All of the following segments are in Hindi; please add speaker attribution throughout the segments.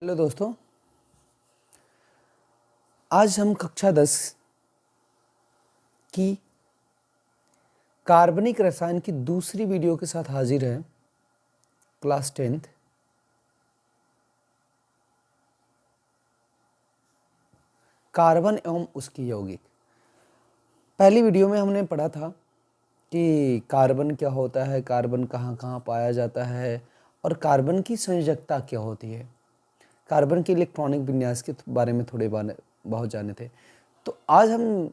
Speaker 1: हेलो दोस्तों, आज हम कक्षा 10 की कार्बनिक रसायन की दूसरी वीडियो के साथ हाजिर हैं। क्लास 10th कार्बन एवं उसकी यौगिक। पहली वीडियो में हमने पढ़ा था कि कार्बन क्या होता है, कार्बन कहाँ कहाँ पाया जाता है और कार्बन की संयोजकता क्या होती है। कार्बन के इलेक्ट्रॉनिक विन्यास के बारे में थोड़े बहुत जाने थे। तो आज हम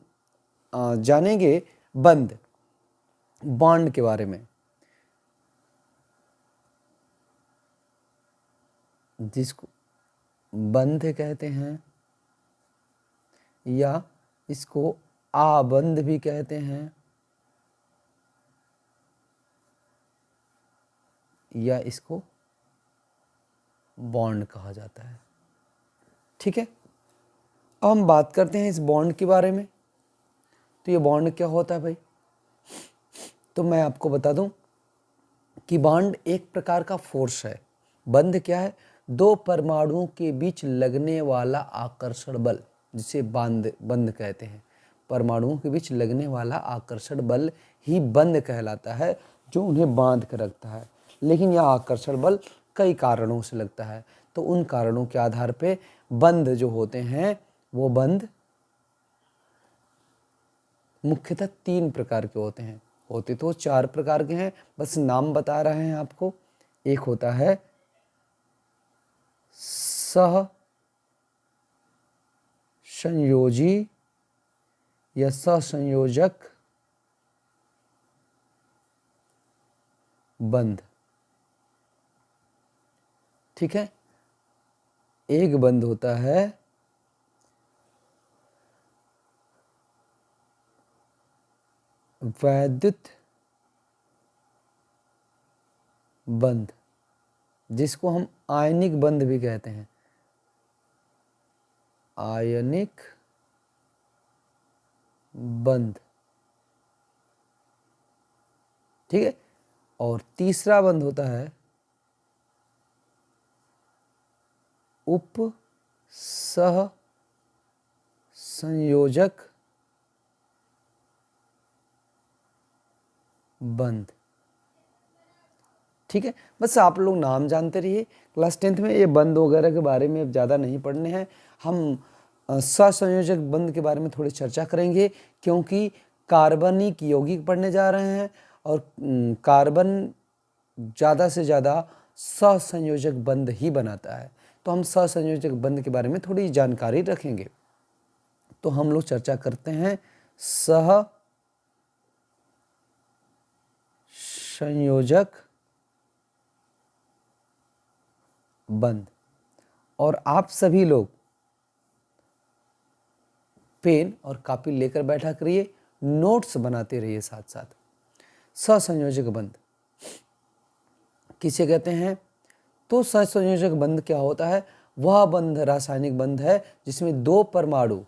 Speaker 1: जानेंगे बॉन्ड के बारे में, जिसको बंध कहते हैं या इसको आबंध भी कहते हैं या इसको बॉन्ड कहा जाता है। ठीक है, अब हम बात करते हैं इस बॉन्ड के बारे में। तो ये बॉन्ड क्या होता है भाई? तो मैं आपको बता दूं कि बॉन्ड एक प्रकार का फोर्स है। बंध क्या है? दो परमाणुओं के बीच लगने वाला आकर्षण बल, जिसे बंध कहते हैं। परमाणुओं के बीच लगने वाला आकर्षण बल ही बंध कहलाता है, जो उन्हें बांध कर रखता है। लेकिन यह आकर्षण बल कई कारणों से लगता है, तो उन कारणों के आधार पे बंध जो होते हैं वो बंध मुख्यतः 3 प्रकार के होते हैं। होते तो 4 प्रकार के हैं, बस नाम बता रहे हैं आपको। एक होता है सह संयोजी या सहसंयोजक बंध। ठीक है, एक बंध होता है वैद्युत बंध, जिसको हम आयनिक बंध भी कहते हैं। आयनिक बंध, ठीक है। और तीसरा बंध होता है उप सह संयोजक बंध। ठीक है, बस आप लोग नाम जानते रहिए। क्लास 10th में ये बंध वगैरह के बारे में अब ज़्यादा नहीं पढ़ने हैं। हम सहसंयोजक बंध के बारे में थोड़ी चर्चा करेंगे, क्योंकि कार्बनिक यौगिक पढ़ने जा रहे हैं और कार्बन ज़्यादा से ज़्यादा सहसंयोजक बंध ही बनाता है। तो हम सहसंयोजक बंध के बारे में थोड़ी जानकारी रखेंगे। तो हम लोग चर्चा करते हैं सह संयोजक बंध। और आप सभी लोग पेन और कॉपी लेकर बैठा करिए, नोट्स बनाते रहिए साथ साथ। सहसंयोजक बंध किसे कहते हैं? तो सहसंयोजक बंध क्या होता है? वह बंध रासायनिक बंध है जिसमें दो परमाणु,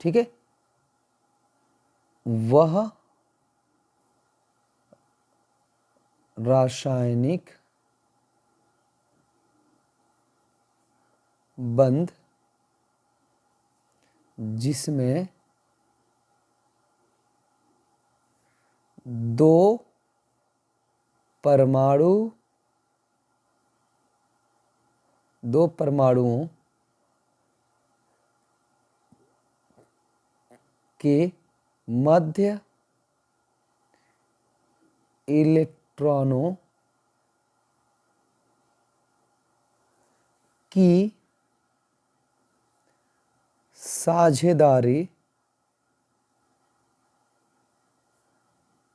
Speaker 1: ठीक है, वह रासायनिक बंध जिसमें दो परमाणुओं के मध्य इलेक्ट्रॉनों की साझेदारी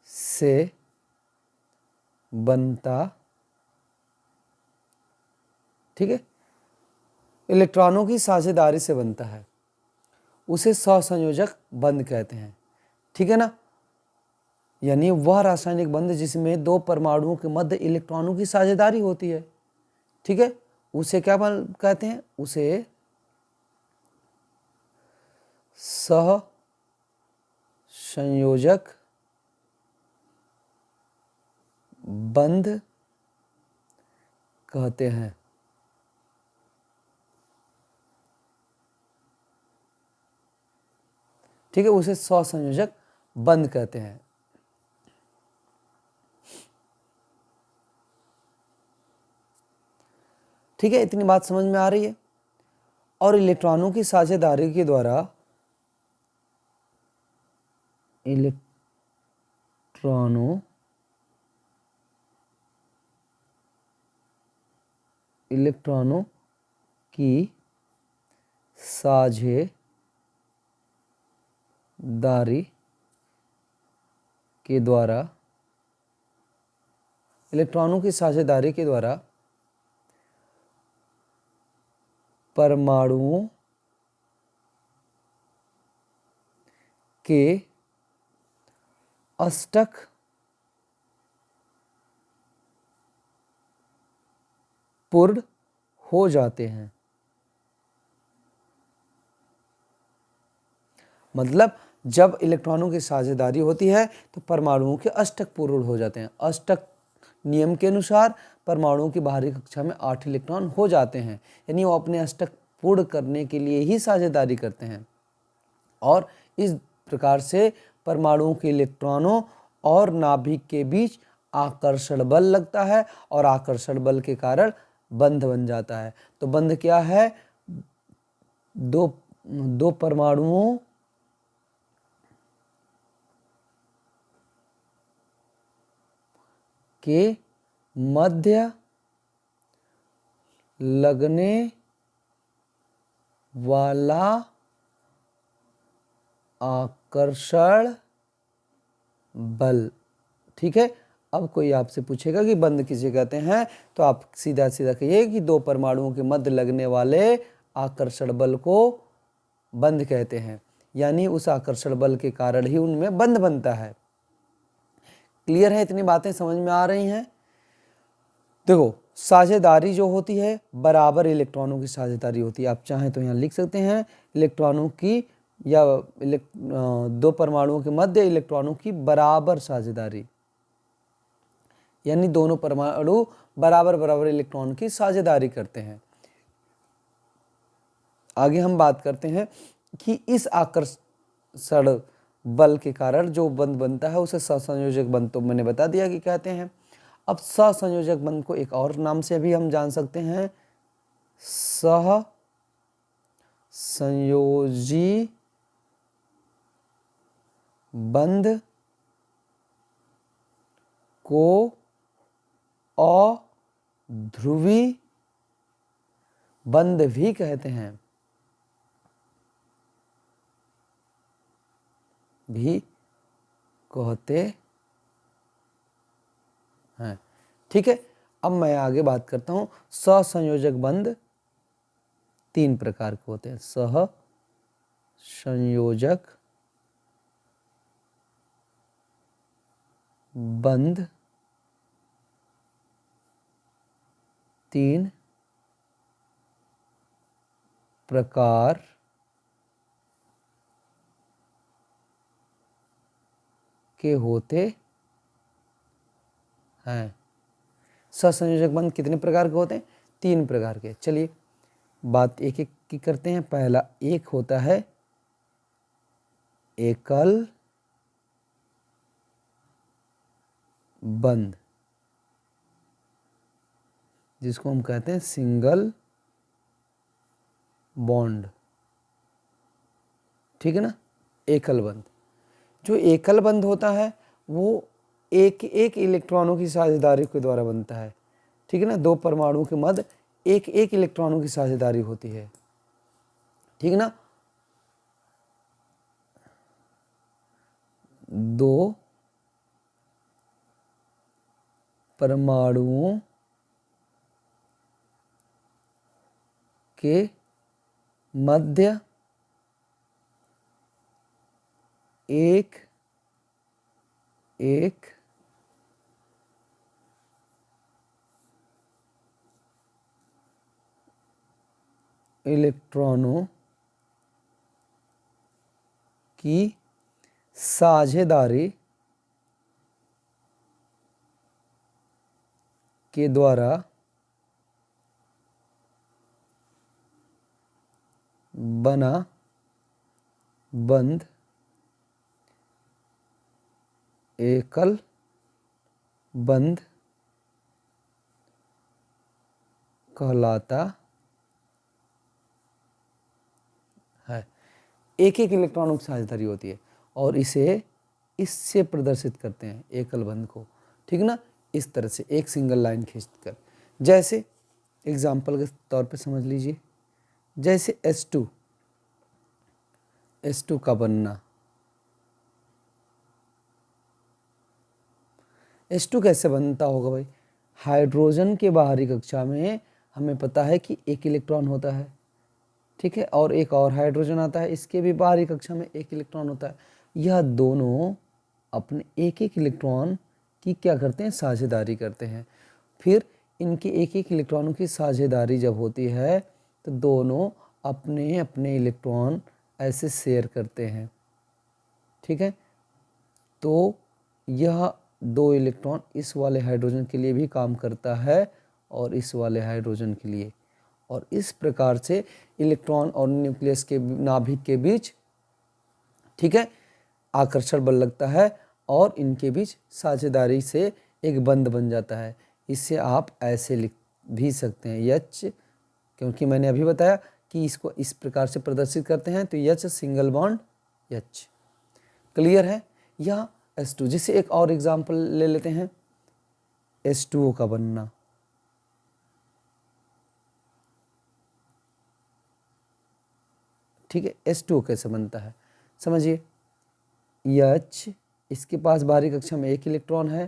Speaker 1: से बनता, ठीक है, इलेक्ट्रॉनों की साझेदारी से बनता है, उसे सहसंयोजक बंध कहते हैं। ठीक है ना? यानी वह रासायनिक बंध जिसमें दो परमाणुओं के मध्य इलेक्ट्रॉनों की साझेदारी होती है, ठीक है, उसे क्या कहते हैं? उसे सहसंयोजक बंध कहते हैं। ठीक है, उसे सहसंयोजक बंध कहते हैं। ठीक है, इतनी बात समझ में आ रही है। और इलेक्ट्रॉनों की साझेदारी के द्वारा इलेक्ट्रॉनों की साझेदारी के द्वारा परमाणुओं के अष्टक पूर्ण हो जाते हैं। मतलब जब इलेक्ट्रॉनों की साझेदारी होती है तो परमाणुओं के अष्टक पूर्ण हो जाते हैं। अष्टक नियम के अनुसार परमाणुओं की बाहरी कक्षा में 8 इलेक्ट्रॉन हो जाते हैं, यानी वो अपने अष्टक पूर्ण करने के लिए ही साझेदारी करते हैं। और इस प्रकार से परमाणुओं के इलेक्ट्रॉनों और नाभिक के बीच आकर्षण बल लगता है और आकर्षण बल के कारण बंध बन जाता है। तो बंध क्या है? दो परमाणुओं के मध्य लगने वाला आकर्षण बल। ठीक है, अब कोई आपसे पूछेगा कि बंध किसे कहते हैं, तो आप सीधा सीधा कहिए कि दो परमाणुओं के मध्य लगने वाले आकर्षण बल को बंध कहते हैं, यानी उस आकर्षण बल के कारण ही उनमें बंध बनता है। क्लियर है? इतनी बातें समझ में आ रही हैं? देखो, साझेदारी जो होती है बराबर इलेक्ट्रॉनों की साझेदारी होती है। आप चाहें तो यहाँ लिख सकते हैं इलेक्ट्रॉनों की या दो परमाणुओं के मध्य इलेक्ट्रॉनों की बराबर साझेदारी, यानी दोनों परमाणु बराबर बराबर इलेक्ट्रॉन की साझेदारी करते हैं। आगे हम बात करते हैं कि इस आकर्षण बल के कारण जो बंध बनता है उसे सहसंयोजक बंध तो मैंने बता दिया कि कहते हैं। अब सहसंयोजक बंध को एक और नाम से भी हम जान सकते हैं, सहसंयोजी बंध को अध्रुवी बंध भी कहते हैं, ठीक है। अब मैं आगे बात करता हूं। सहसंयोजक बंध 3 प्रकार के होते हैं। सहसंयोजक बंध 3 प्रकार के होते हैं। सहसंयोजक बंध कितने प्रकार के होते हैं? 3 प्रकार के। चलिए बात एक एक की करते हैं। पहला एक होता है एकल बंध, जिसको हम कहते हैं सिंगल बॉन्ड। ठीक है ना, एकल बंध। जो एकल बंध होता है वो एक एक इलेक्ट्रॉनों की साझेदारी के द्वारा बनता है। ठीक है ना, दो परमाणुओं के मध्य एक एक इलेक्ट्रॉनों की साझेदारी होती है। ठीक है ना, दो परमाणुओं के मध्य एक एक इलेक्ट्रॉनों की साझेदारी के द्वारा बना बंध एकल बंध कहलाता है। एक एक इलेक्ट्रॉनों की साझेदारी होती है और इसे इससे प्रदर्शित करते हैं एकल बंध को, ठीक ना, इस तरह से एक सिंगल लाइन खींचकर। जैसे एग्जाम्पल के तौर पे समझ लीजिए, जैसे H2 का बनना। H2 कैसे बनता होगा भाई? हाइड्रोजन के बाहरी कक्षा में हमें पता है कि एक इलेक्ट्रॉन होता है, ठीक है, और एक और हाइड्रोजन आता है, इसके भी बाहरी कक्षा में एक इलेक्ट्रॉन होता है। यह दोनों अपने एक एक इलेक्ट्रॉन की क्या करते हैं? साझेदारी करते हैं। फिर इनके एक एक इलेक्ट्रॉनों की साझेदारी जब होती है तो दोनों अपने अपने इलेक्ट्रॉन ऐसे शेयर करते हैं, ठीक है। तो यह दो इलेक्ट्रॉन इस वाले हाइड्रोजन के लिए भी काम करता है और इस वाले हाइड्रोजन के लिए, और इस प्रकार से इलेक्ट्रॉन और न्यूक्लियस के नाभिक के बीच, ठीक है, आकर्षण बल लगता है और इनके बीच साझेदारी से एक बंध बन जाता है। इसे आप ऐसे लिख भी सकते हैं H, क्योंकि मैंने अभी बताया कि इसको इस प्रकार से प्रदर्शित करते हैं, तो H single bond H। Clear है? यहाँ H2, जिसे एक और एग्जाम्पल ले लेते हैं, H2O का बनना। ठीक है, H2O कैसे बनता है समझिए। H, इसके पास बाहरी कक्षा में एक इलेक्ट्रॉन है,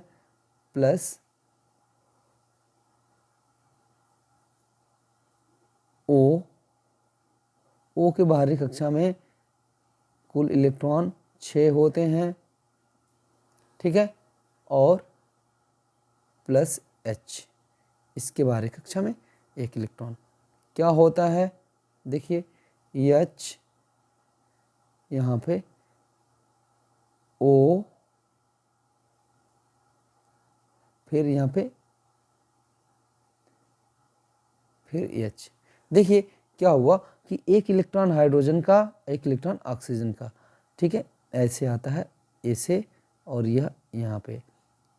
Speaker 1: प्लस O के बाहरी कक्षा में कुल इलेक्ट्रॉन 6 होते हैं, ठीक है, और प्लस H, इसके बाहरी कक्षा में एक इलेक्ट्रॉन। क्या होता है देखिए, H यहाँ पे O, फिर यहाँ पे फिर H। देखिए क्या हुआ कि एक इलेक्ट्रॉन हाइड्रोजन का, एक इलेक्ट्रॉन ऑक्सीजन का, ठीक है, ऐसे आता है ऐसे, और यह यहाँ पे,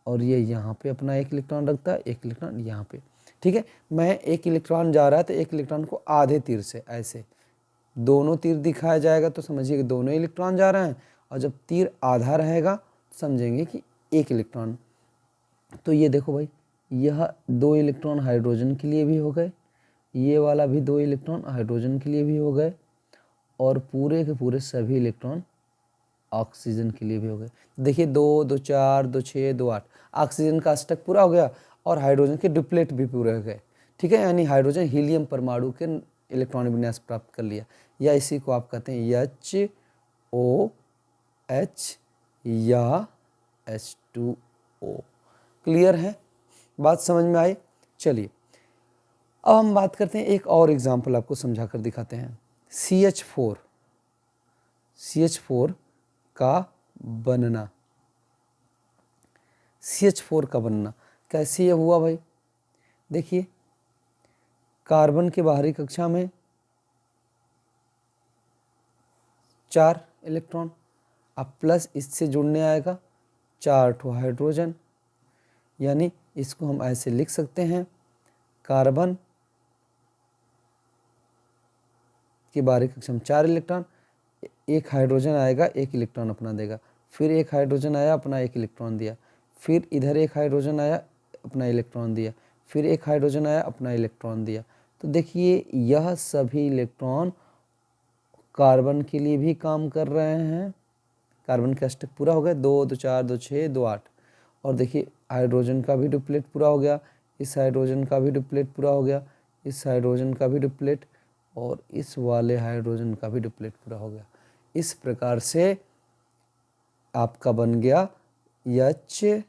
Speaker 1: और ये यहाँ पे अपना एक इलेक्ट्रॉन रखता है, एक इलेक्ट्रॉन यहाँ पे, ठीक है। मैं एक इलेक्ट्रॉन जा रहा है तो एक इलेक्ट्रॉन को आधे तीर से ऐसे, दोनों तीर दिखाया जाएगा तो समझिए कि दोनों इलेक्ट्रॉन जा रहे हैं, और जब तीर आधा रहेगा समझेंगे कि एक इलेक्ट्रॉन। तो ये देखो भाई, यह 2 इलेक्ट्रॉन हाइड्रोजन के लिए भी हो गए, ये वाला भी 2 इलेक्ट्रॉन हाइड्रोजन के लिए भी हो गए, और पूरे के पूरे सभी इलेक्ट्रॉन ऑक्सीजन के लिए भी हो गए। देखिए 2, 2, 4, 2, 6, 2, 8, ऑक्सीजन का अष्टक पूरा हो गया और हाइड्रोजन के डिप्लेट भी पूरे हो गए, ठीक है, यानी हाइड्रोजन हीलियम परमाणु के इलेक्ट्रॉनिक विन्यास प्राप्त कर लिया, या इसी को आप कहते हैं HOH या H2O। क्लियर है? बात समझ में आई? चलिए अब हम बात करते हैं, एक और एग्जाम्पल आपको समझा कर दिखाते हैं। CH4 का बनना। CH4 का बनना कैसे ये हुआ भाई? देखिए कार्बन के बाहरी कक्षा में 4 इलेक्ट्रॉन, अब प्लस इससे जुड़ने आएगा 4 ठो हाइड्रोजन, यानी इसको हम ऐसे लिख सकते हैं, कार्बन के बाहरी कक्षा में 4 इलेक्ट्रॉन, एक हाइड्रोजन आएगा, एक इलेक्ट्रॉन अपना देगा, फिर एक हाइड्रोजन आया, अपना एक इलेक्ट्रॉन दिया, फिर इधर एक हाइड्रोजन आया, अपना इलेक्ट्रॉन दिया, फिर एक हाइड्रोजन आया, अपना इलेक्ट्रॉन दिया। तो देखिए यह सभी इलेक्ट्रॉन कार्बन के लिए भी काम कर रहे हैं। कार्बन का अष्टक पूरा हो गया, 2, 2, 4, 2, 6, 2, 8, और देखिए हाइड्रोजन का भी डुप्लेट पूरा हो गया, इस हाइड्रोजन का भी डुप्लेट पूरा हो गया, इस हाइड्रोजन का भी डुप्लेट, और इस वाले हाइड्रोजन का भी डुप्लेट पूरा हो गया। इस प्रकार से आपका बन गया HCH।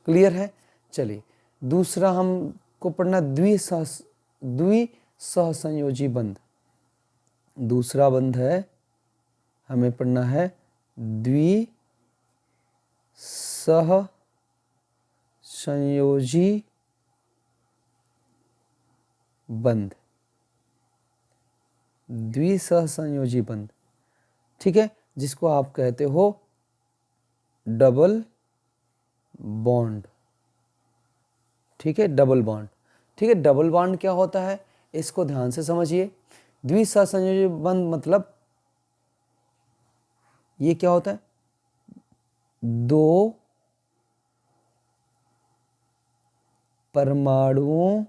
Speaker 1: क्लियर है? चलिए दूसरा हमको पढ़ना द्विसहसंयोजी बंध। दूसरा बंध है, हमें पढ़ना है द्विसहसंयोजी बंध। द्विसहसंयोजी बंध, ठीक है, जिसको आप कहते हो डबल बॉन्ड, ठीक है, डबल बॉन्ड। ठीक है, डबल बॉन्ड क्या होता है इसको ध्यान से समझिए। द्विसहसंयोजी बंध मतलब ये क्या होता है, दो परमाणुओं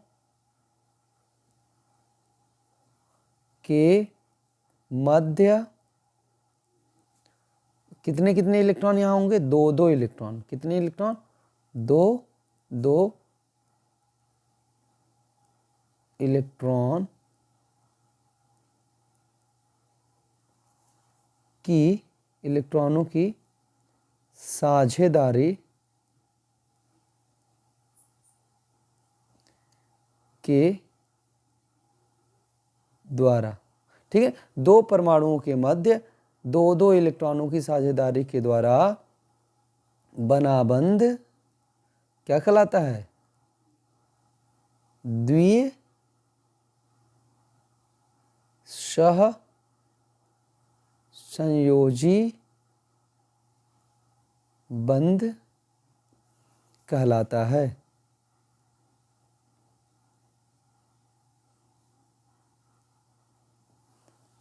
Speaker 1: के मध्य कितने कितने इलेक्ट्रॉन यहां होंगे, दो दो इलेक्ट्रॉन, कितने इलेक्ट्रॉन, दो दो इलेक्ट्रॉन की, इलेक्ट्रॉनों की साझेदारी के द्वारा, ठीक है, दो परमाणुओं के मध्य दो दो इलेक्ट्रॉनों की साझेदारी के द्वारा बना बंध क्या कहलाता है, द्वि सह संयोजी बंध कहलाता है।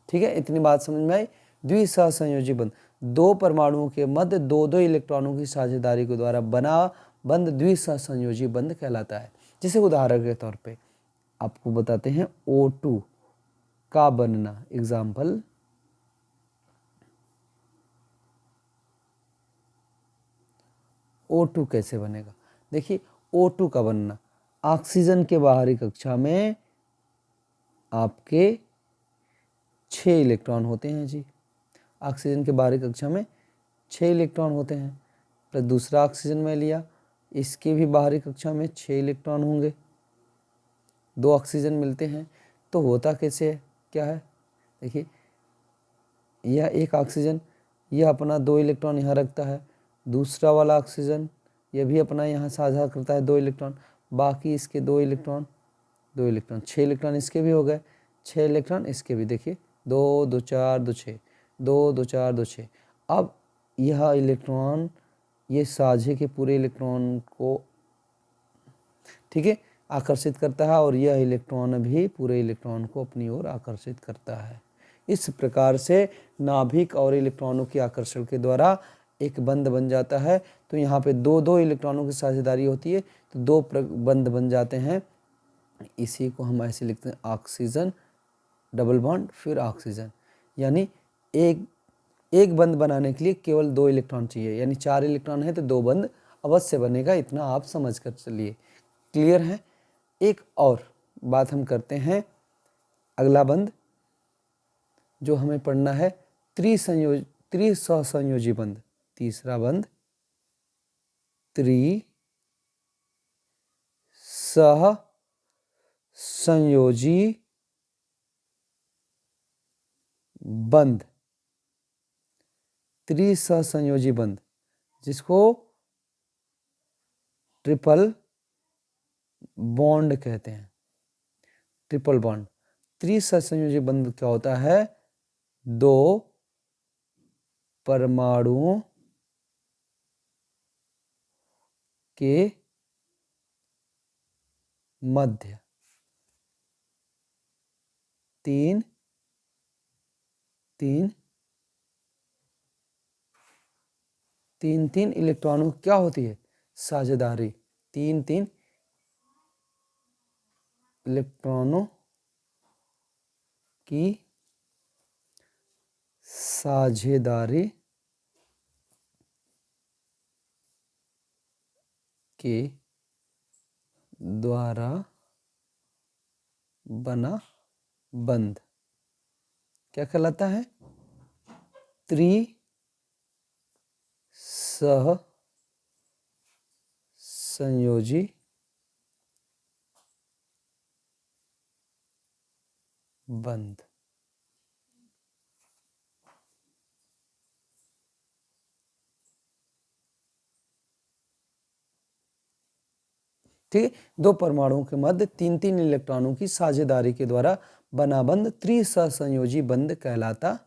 Speaker 1: ठीक है, इतनी बात समझ में आई। द्विसहसंयोजी बंध, दो परमाणुओं के मध्य दो दो इलेक्ट्रॉनों की साझेदारी के द्वारा बना बंध द्विसहसंयोजी बंध कहलाता है। जैसे उदाहरण के तौर पे आपको बताते हैं O2 का बनना, एग्जाम्पल O2 कैसे बनेगा, देखिए O2 का बनना, ऑक्सीजन के बाहरी कक्षा में आपके 6 इलेक्ट्रॉन होते हैं जी, ऑक्सीजन के बाहरी कक्षा में 6 इलेक्ट्रॉन होते हैं, प्लस दूसरा ऑक्सीजन में लिया, इसके भी बाहरी कक्षा में 6 इलेक्ट्रॉन होंगे, 2 ऑक्सीजन मिलते हैं। तो होता कैसे है, क्या है, देखिए यह एक ऑक्सीजन, यह अपना 2 इलेक्ट्रॉन यहाँ रखता है, दूसरा वाला ऑक्सीजन यह भी अपना यहाँ साझा करता है 2 इलेक्ट्रॉन, बाकी इसके 2 इलेक्ट्रॉन 2 इलेक्ट्रॉन, 6 इलेक्ट्रॉन इसके भी हो गए, 6 इलेक्ट्रॉन इसके भी, देखिए 2 2 4 2 6, 2 2 4 2 6। अब यह इलेक्ट्रॉन ये साझे के पूरे इलेक्ट्रॉन को, ठीक है, आकर्षित करता है और यह इलेक्ट्रॉन भी पूरे इलेक्ट्रॉन को अपनी ओर आकर्षित करता है। इस प्रकार से नाभिक और इलेक्ट्रॉनों के आकर्षण के द्वारा एक बंध बन जाता है। तो यहाँ पे दो दो इलेक्ट्रॉनों की साझेदारी होती है तो दो बंध बन जाते हैं। इसी को हम ऐसे लिखते हैं ऑक्सीजन डबल बॉन्ड फिर ऑक्सीजन, यानी एक बंध बनाने के लिए केवल 2 इलेक्ट्रॉन चाहिए, यानी 4 इलेक्ट्रॉन है तो 2 बंध अवश्य बनेगा, इतना आप समझ कर चलिए। क्लियर है। एक और बात हम करते हैं, अगला बंध जो हमें पढ़ना है त्रिसहसंयोजी बंध, तीसरा बंध त्रिसहसंयोजी बंध, त्रिसहसंयोजी बंध जिसको ट्रिपल बॉन्ड कहते हैं, ट्रिपल बॉन्ड। त्रिसहसंयोजी बंध क्या होता है, दो परमाणुओं के मध्य तीन तीन तीन तीन इलेक्ट्रॉनों क्या होती है, साझेदारी, तीन तीन इलेक्ट्रॉनों की साझेदारी के द्वारा बना बंध क्या कहलाता है, त्रिसहसंयोजी बंध। ठीक है, दो परमाणुओं के मध्य तीन तीन इलेक्ट्रॉनों की साझेदारी के द्वारा बना बंध त्रिसंयोजी बंध कहलाता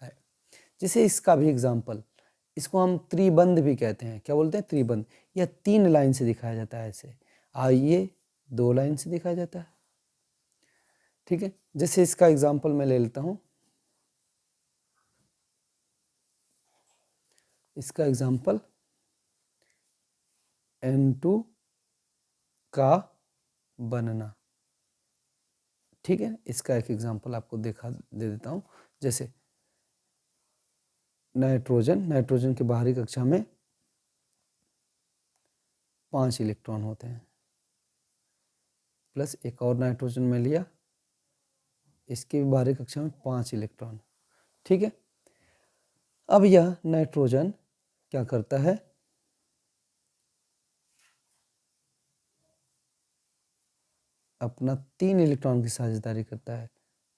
Speaker 1: है। जैसे इसका भी एग्जाम्पल, इसको हम त्रिबंध भी कहते हैं। क्या बोलते हैं? त्रिबंध। यह 3 लाइन से दिखाया जाता है ऐसे, आइए 2 लाइन से दिखाया जाता है। ठीक है, जैसे इसका एग्जाम्पल मैं ले लेता हूं। इसका एग्जाम्पल N2 का बनना। ठीक है, इसका एक एग्जाम्पल आपको दे देता हूं। जैसे नाइट्रोजन के बाहरी कक्षा में 5 इलेक्ट्रॉन होते हैं, प्लस एक और नाइट्रोजन में लिया, इसके भी बाहरी कक्षा में 5 इलेक्ट्रॉन। ठीक है, अब यह नाइट्रोजन क्या करता है? अपना 3 इलेक्ट्रॉन की साझेदारी करता है।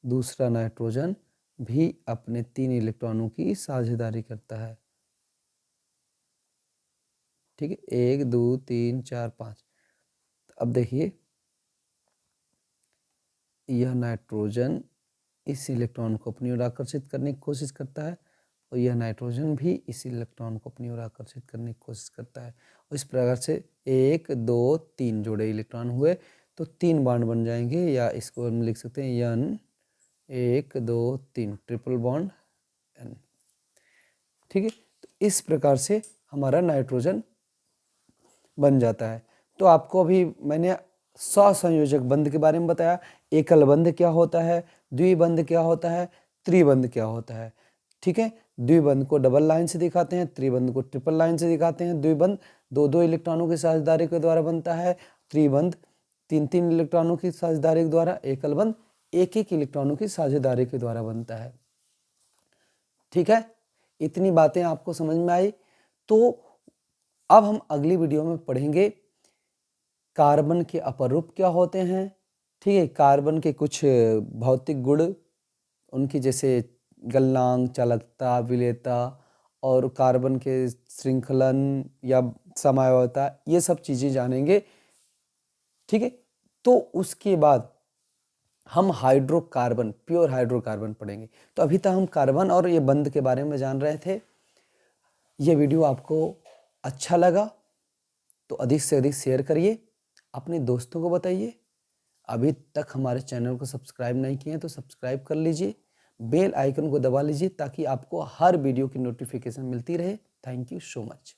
Speaker 1: दूसरा नाइट्रोजन भी अपने 3 इलेक्ट्रॉनों की साझेदारी करता है। ठीक है, 1 2 3 4 5। अब देखिए, यह नाइट्रोजन इस इलेक्ट्रॉन को अपनी ओर आकर्षित करने की कोशिश करता है और यह नाइट्रोजन भी इस इलेक्ट्रॉन को अपनी ओर आकर्षित करने की कोशिश करता है। और इस प्रकार से 1 2 3 जोड़े इलेक्ट्रॉन हुए तो 3 बॉन्ड बन जाएंगे, या इसको हम लिख सकते हैं N 1 2 3 ट्रिपल बॉन्ड N। ठीक है, तो इस प्रकार से हमारा नाइट्रोजन बन जाता है। तो आपको अभी मैंने सहसंयोजक बंध के बारे में बताया। एकल बंध क्या होता है, द्विबंध क्या होता है, त्रिबंध क्या होता है। ठीक है, द्विबंध को डबल लाइन से दिखाते हैं, त्रिबंध को ट्रिपल लाइन से दिखाते हैं। द्विबंध 2 इलेक्ट्रॉनों की साझेदारी के द्वारा बनता है, त्रिबंध 3 इलेक्ट्रॉनों की साझेदारी के द्वारा, एकल बंध 1 इलेक्ट्रॉनों की साझेदारी के द्वारा बनता है। ठीक है, इतनी बातें आपको समझ में आई। तो अब हम अगली वीडियो में पढ़ेंगे कार्बन के अपरूप क्या होते हैं। ठीक है, कार्बन के कुछ भौतिक गुण, उनकी जैसे गलनांक, चालकता, विलेयता और कार्बन के श्रृंखलन या समावयवता, ये सब चीज़ें जानेंगे। ठीक है, तो उसके बाद हम हाइड्रोकार्बन, प्योर हाइड्रोकार्बन पढ़ेंगे। तो अभी तक हम कार्बन और ये बंध के बारे में जान रहे थे। ये वीडियो आपको अच्छा लगा तो अधिक से अधिक शेयर करिए, अपने दोस्तों को बताइए। अभी तक हमारे चैनल को सब्सक्राइब नहीं किए हैं तो सब्सक्राइब कर लीजिए, बेल आइकन को दबा लीजिए ताकि आपको हर वीडियो की नोटिफिकेशन मिलती रहे। Thank you so much.